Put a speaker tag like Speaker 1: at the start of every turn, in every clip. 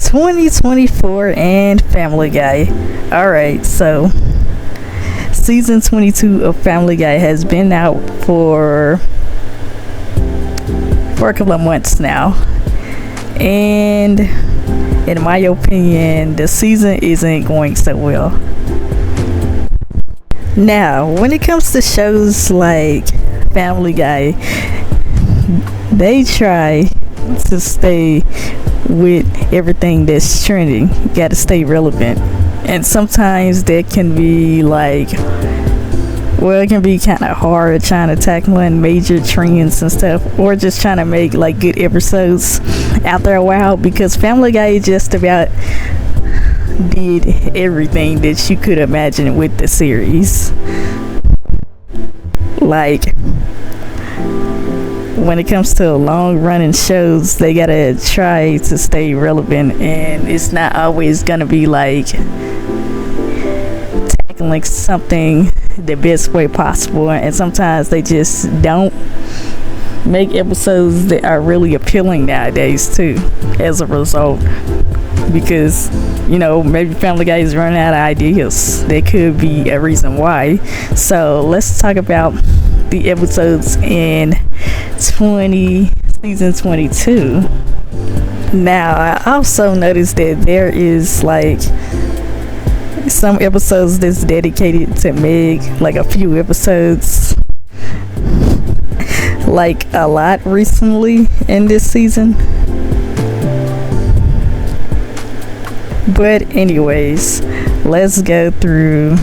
Speaker 1: 2024 and Family Guy. Alright, so season 22 of Family Guy has been out for a couple of months now, and in my opinion the season isn't going so well. Now when it comes to shows like Family Guy, they try to stay with everything that's trending. You gotta stay relevant, and sometimes that can be like, well, it can be kind of hard trying to tackle in major trends and stuff, or just trying to make like good episodes after a while, because Family Guy just about did everything that you could imagine with the series. Like, when it comes to long running shows, they gotta try to stay relevant, and it's not always gonna be like tackling something the best way possible, and sometimes they just don't make episodes that are really appealing nowadays too, as a result, because maybe Family Guy is running out of ideas. There could be a reason why. So let's talk about the episodes in season 22. Now I also noticed that there is like some episodes that's dedicated to Meg, like a few episodes, like a lot recently in this season. But anyways, let's go through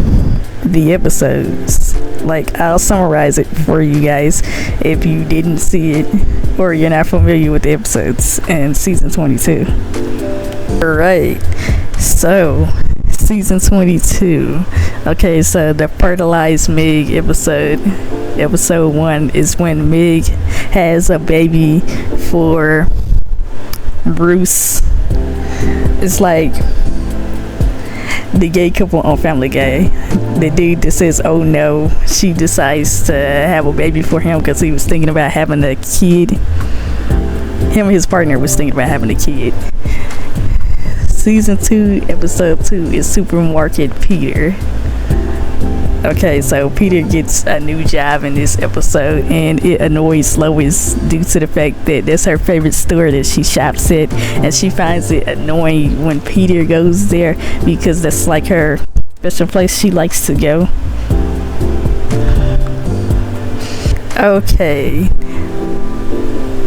Speaker 1: the episodes. Like, I'll summarize it for you guys if you didn't see it or you're not familiar with the episodes in season 22. Alright, so season 22. Okay, so the fertilized Meg episode 1 is when Meg has a baby for Bruce. It's like the gay couple on Family Guy. The dude that says, oh no, she decides to have a baby for him because he was thinking about having a kid. Him and his partner was thinking about having a kid. Season 2, episode 2 is Supermarket Peter. Okay, so Peter gets a new job in this episode, and it annoys Lois due to the fact that that's her favorite store that she shops at, and she finds it annoying when Peter goes there because that's like her special place she likes to go. Okay,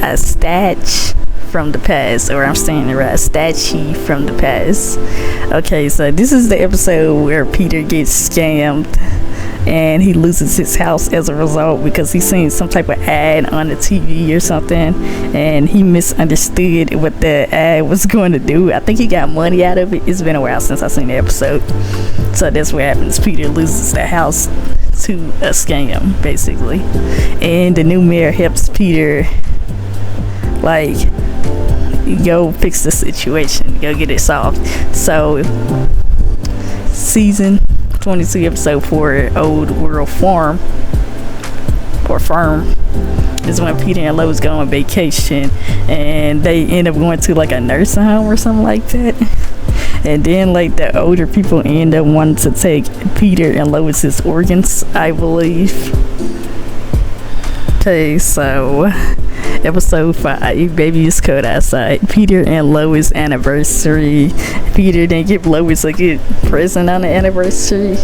Speaker 1: a statue from the past, or I'm saying it right, a statue from the past. Okay, so this is the episode where Peter gets scammed and he loses his house as a result because he's seen some type of ad on the TV or something, and he misunderstood what the ad was going to do. I think he got money out of it. It's been a while since I've seen the episode, so that's what happens. Peter loses the house to a scam, basically, and the new mayor helps Peter like go fix the situation, go get it solved. So season 22 episode 4, Old World Farm is when Peter and Lois go on vacation, and they end up going to like a nursing home or something like that, and then like the older people end up wanting to take Peter and Lois's organs, I believe. Okay, so episode 5, Baby It's Cold Outside, Peter and Lois anniversary. Peter didn't give Lois a good present on the anniversary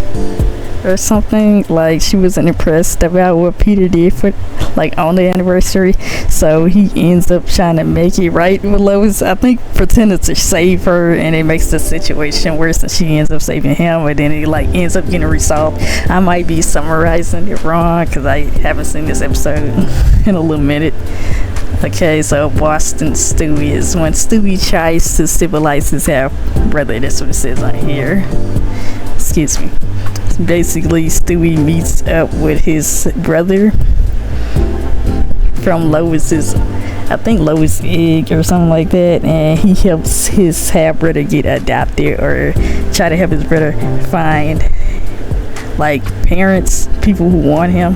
Speaker 1: or something. Like, she wasn't impressed about what Peter did for like on the anniversary, so he ends up trying to make it right with Lois. I think pretending to save her, and it makes the situation worse, and she ends up saving him, and then it like ends up getting resolved. I might be summarizing it wrong because I haven't seen this episode in a little minute. Okay, so Boston Stewie is when Stewie tries to civilize his half brother. That's what it says on here. Excuse me. Basically, Stewie meets up with his brother from Lois's, I think Lois' egg or something like that, and he helps his half brother get adopted, or try to help his brother find like parents, people who want him,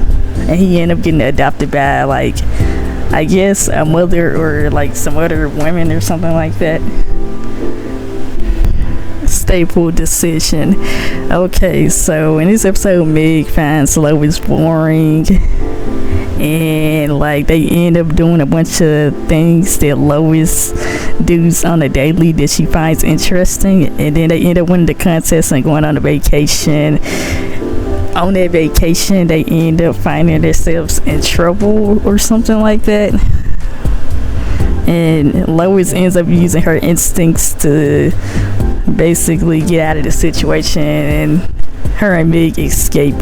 Speaker 1: and he ended up getting adopted by like, I guess, a mother or like some other women or something like that. unstable decision. Okay, so in this episode, Meg finds Lois boring, and like they end up doing a bunch of things that Lois does on a daily that she finds interesting, and then they end up winning the contest and going on a vacation. On that vacation, they end up finding themselves in trouble or something like that, and Lois ends up using her instincts to basically get out of the situation, and her and Meg escape.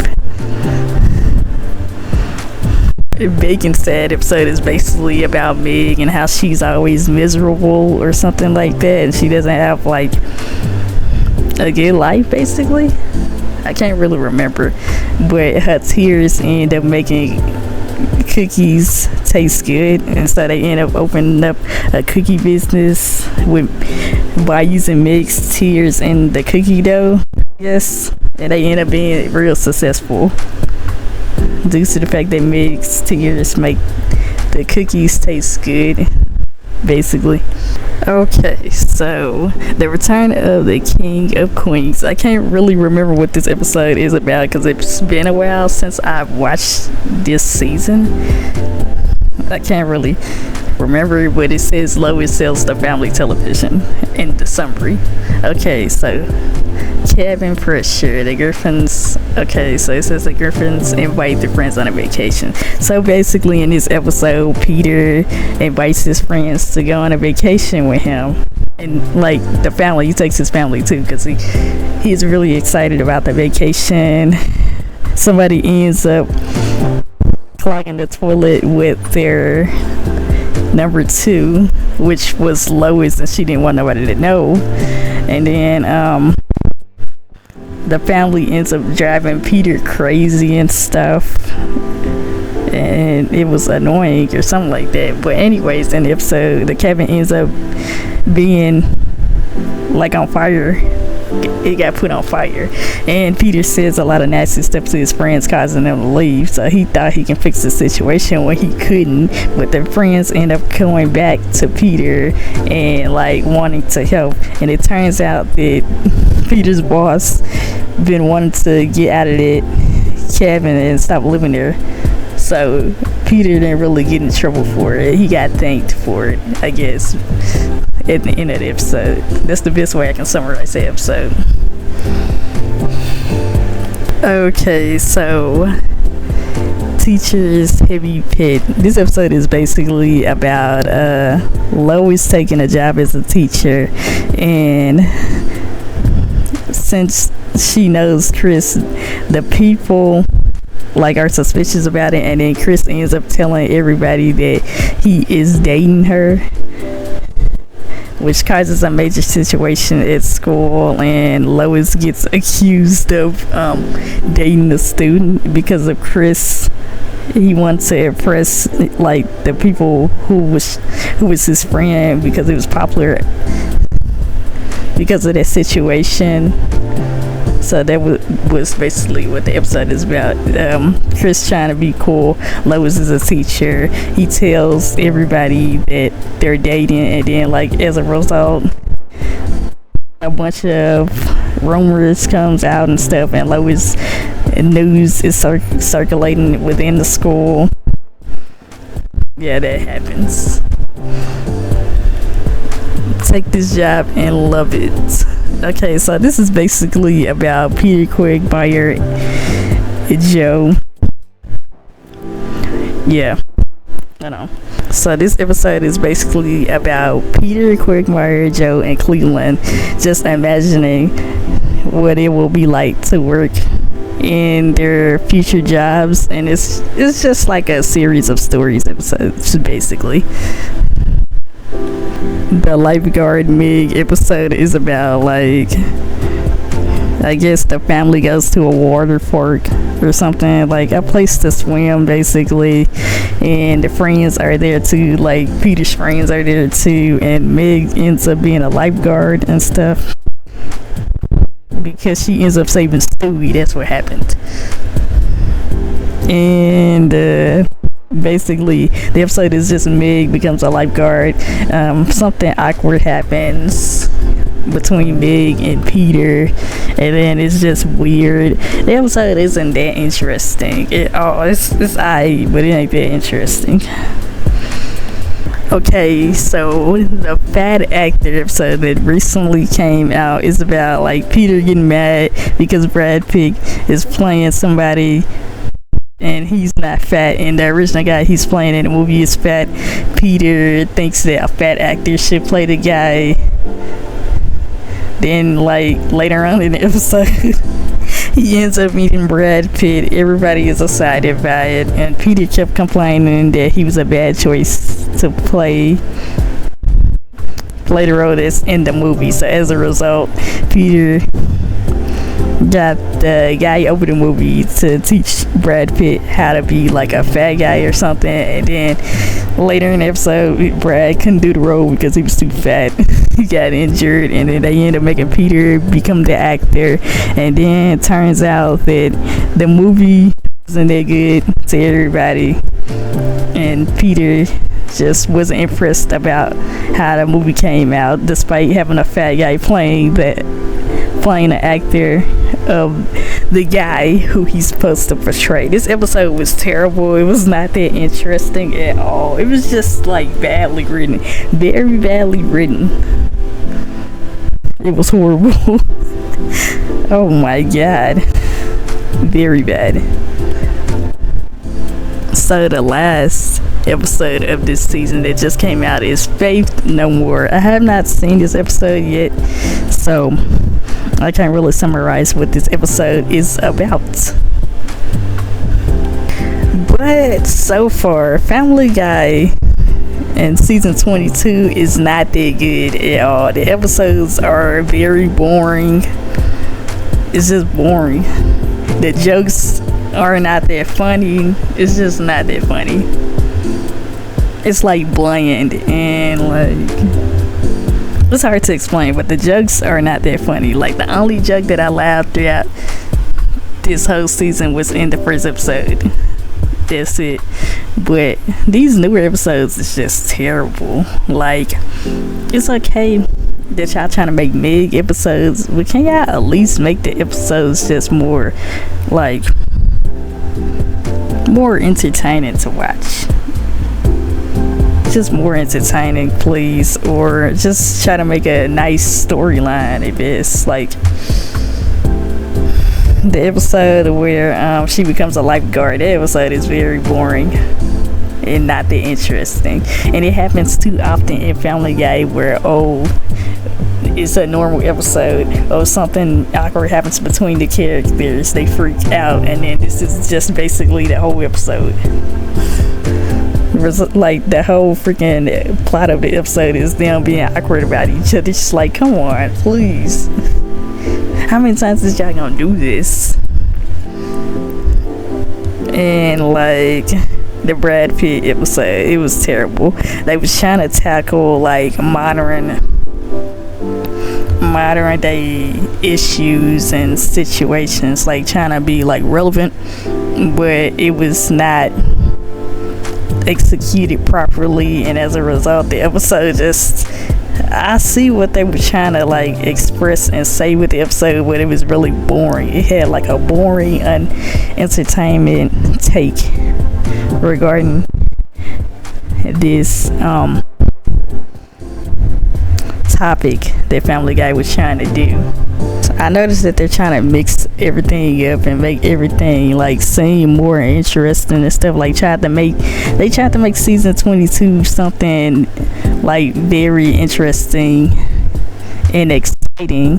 Speaker 1: Bacon's sad episode is basically about Meg and how she's always miserable or something like that, and she doesn't have like a good life basically. I can't really remember, but her tears end up making cookies taste good, and so they end up opening up a cookie business by using Meg's tears in the cookie dough. Yes, and they end up being real successful due to the fact that Meg's tears make the cookies taste good, basically. Okay, so the return of the King of Queens. I can't really remember what this episode is about because it's been a while since I've watched this season. I can't really remember what it says. Lois sells the family television in the summary. Okay, so cabin pressure. The Griffins. Okay, so it says the Griffins invite their friends on a vacation. So basically, in this episode, Peter invites his friends to go on a vacation with him, and like the family, he takes his family too because he's really excited about the vacation. Somebody ends up clogging the toilet with their number 2, which was Lois, and she didn't want nobody to know. And then the family ends up driving Peter crazy and stuff, and it was annoying or something like that. But anyways, in the episode, the cabin ends up being like on fire. It got put on fire, and Peter says a lot of nasty stuff to his friends, causing them to leave. So he thought he can fix the situation when he couldn't, but the friends end up coming back to Peter and like wanting to help. And it turns out that Peter's boss been wanting to get out of that cabin and stop living there, so Peter didn't really get in trouble for it. He got thanked for it, I guess, at the end of the episode. That's the best way I can summarize the episode. Okay, so teacher's heavy pit. This episode is basically about Lois taking a job as a teacher, and since she knows Chris, the people like are suspicious about it, and then Chris ends up telling everybody that he is dating her, which causes a major situation at school, and Lois gets accused of dating the student because of Chris. He wants to impress like the people who was his friend because it was popular because of that situation. So that was basically what the episode is about. Chris trying to be cool. Lois is a teacher. He tells everybody that they're dating, and then like as a result, a bunch of rumors comes out and stuff, and Lois news is circulating within the school. Yeah, that happens. Take this job and love it. Okay, so this is basically about Peter Quagmire and Joe. Yeah, I know. So this episode is basically about Peter Quagmire, Joe, and Cleveland just imagining what it will be like to work in their future jobs, and it's just like a series of stories episodes basically. The lifeguard Meg episode is about like, I guess the family goes to a water park or something, like a place to swim basically, and the friends are there too, like Peter's friends are there too, and Meg ends up being a lifeguard and stuff because she ends up saving Stewie. That's what happened. And basically the episode is just Meg becomes a lifeguard. Something awkward happens between Meg and Peter, and then it's just weird. The episode isn't that interesting. It's aight, but it ain't that interesting. Okay, so the Fat Actor episode that recently came out is about like Peter getting mad because Brad Pitt is playing somebody and he's not fat, and the original guy he's playing in the movie is fat. Peter thinks that a fat actor should play the guy. Then like later on in the episode he ends up meeting Brad Pitt. Everybody is excited by it, and Peter kept complaining that he was a bad choice to play the role that's in the movie. So as a result, Peter got the guy over the movie to teach Brad Pitt how to be like a fat guy or something, and then later in the episode Brad couldn't do the role because he was too fat. He got injured, and then they ended up making Peter become the actor, and then it turns out that the movie wasn't that good to everybody, and Peter just wasn't impressed about how the movie came out despite having a fat guy playing the actor of the guy who he's supposed to portray. This episode was terrible. It was not that interesting at all. It was just like badly written, very badly written. It was horrible. Oh my god, very bad. So the last episode of this season that just came out is Faith No More. I have not seen this episode yet, so I can't really summarize what this episode is about. But so far, Family Guy in season 22 is not that good at all. The episodes are very boring. It's just boring. The jokes are not that funny. It's just not that funny. It's like bland and like it's hard to explain, but the jokes are not that funny. Like the only joke that I laughed throughout this whole season was in the first episode. That's it. But these newer episodes is just terrible. Like, it's okay that y'all trying to make Meg episodes, but can y'all at least make the episodes just more like more entertaining to watch? Just more entertaining, please. Or just try to make a nice storyline at best. Like the episode where she becomes a lifeguard, that episode is very boring and not that interesting, and it happens too often in Family Guy where it's a normal episode or something awkward happens between the characters, they freak out, and then this is just basically the whole episode. Like the whole freaking plot of the episode is them being awkward about each other. It's just like, come on, please. How many times is y'all gonna do this? And like the Brad Pitt episode, it was terrible. They was trying to tackle like modern day issues and situations, like trying to be like relevant, but it was not executed properly, and as a result the episode just, I see what they were trying to like express and say with the episode, but it was really boring. It had like a boring entertainment take regarding this topic that Family Guy was trying to do. I noticed that they're trying to mix everything up and make everything like seem more interesting and stuff. Like they tried to make season 22 something like very interesting and exciting,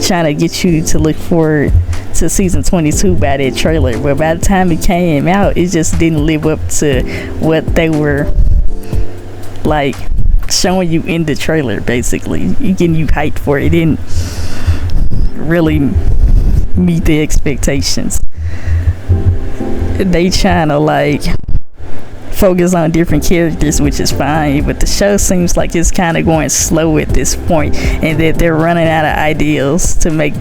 Speaker 1: trying to get you to look forward to season 22 by that trailer, but by the time it came out it just didn't live up to what they were like showing you in the trailer. Basically getting you hyped for it, it didn't really meet the expectations. They trying to like focus on different characters, which is fine, but the show seems like it's kind of going slow at this point, and that they're running out of ideas to make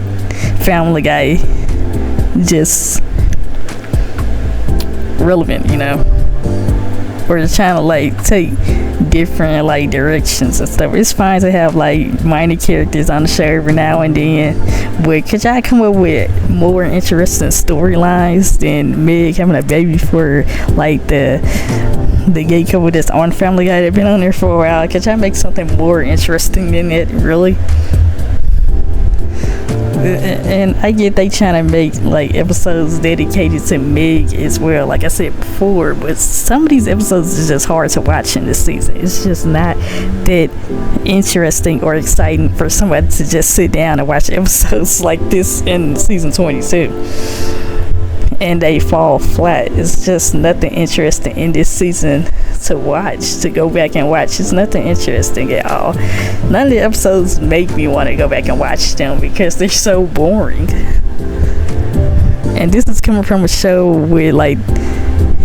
Speaker 1: Family Guy just relevant, you know. or trying to like take different like directions and stuff. It's fine to have like minor characters on the show every now and then, but could y'all come up with more interesting storylines than Meg having a baby for like the gay couple that's on Family Guy that's been on there for a while? Could y'all make something more interesting than it, really? And I get they trying to make like episodes dedicated to Meg as well, like I said before, but some of these episodes is just hard to watch in this season. It's just not that interesting or exciting for somebody to just sit down and watch episodes like this in season 22 and they fall flat. It's just nothing interesting in this season to watch, to go back and watch. It's nothing interesting at all. None of the episodes make me want to go back and watch them because they're so boring. And this is coming from a show with like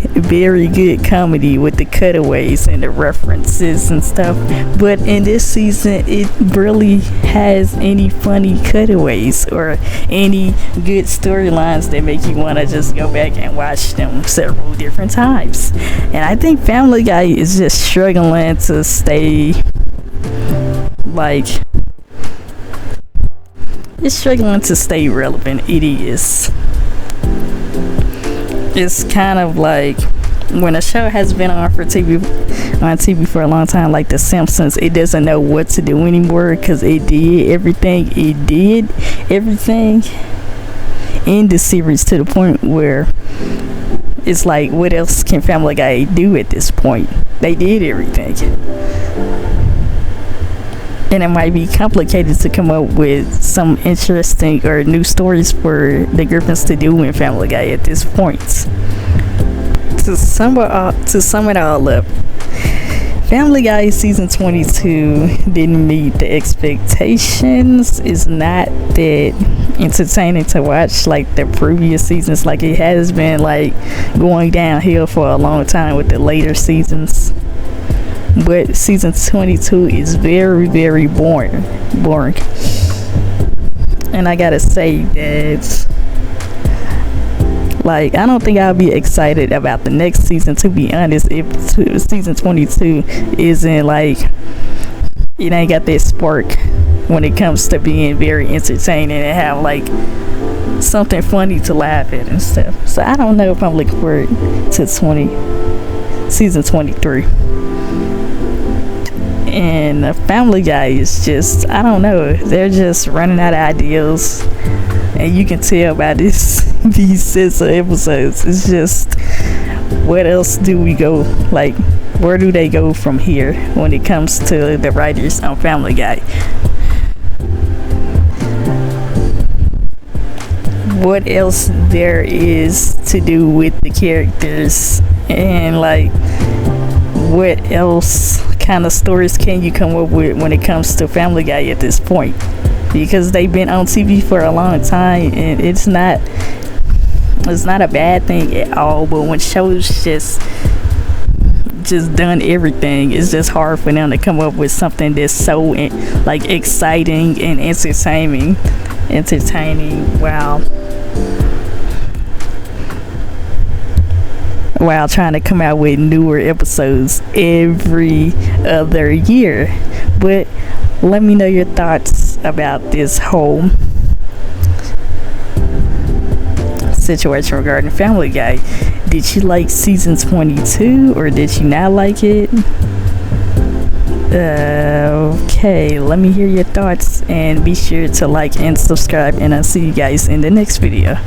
Speaker 1: very good comedy with the cutaways and the references and stuff, but in this season it really has any funny cutaways or any good storylines that make you want to just go back and watch them several different times. And I think Family Guy is just struggling to stay like, it's struggling to stay relevant. It is. It's kind of like when a show has been on TV for a long time, like The Simpsons, it doesn't know what to do anymore because it did everything in the series to the point where it's like, what else can Family Guy do at this point? They did everything. And it might be complicated to come up with some interesting or new stories for the Griffins to do in Family Guy at this point. To sum it all up, Family Guy season 22 didn't meet the expectations. It's not that entertaining to watch like the previous seasons. Like, it has been like going downhill for a long time with the later seasons. But season 22 is very, very boring. And I gotta say that, like, I don't think I'll be excited about the next season, to be honest, if season 22 isn't like, it ain't got that spark when it comes to being very entertaining and have like something funny to laugh at and stuff. So I don't know if I'm looking forward to season 23. And Family Guy is just, I don't know, they're just running out of ideas, and you can tell by these sets of episodes. It's just, what else do we go, like, where do they go from here when it comes to the writers on Family Guy? What else there is to do with the characters, and like, what else kind of stories can you come up with when it comes to Family Guy at this point? Because they've been on TV for a long time, and it's not a bad thing at all, but when shows just done everything, it's just hard for them to come up with something that's so like exciting and entertaining while trying to come out with newer episodes every other year. But let me know your thoughts about this whole situation regarding Family Guy. Did you like season 22 or did you not like it? Okay, let me hear your thoughts, and be sure to like and subscribe, and I'll see you guys in the next video.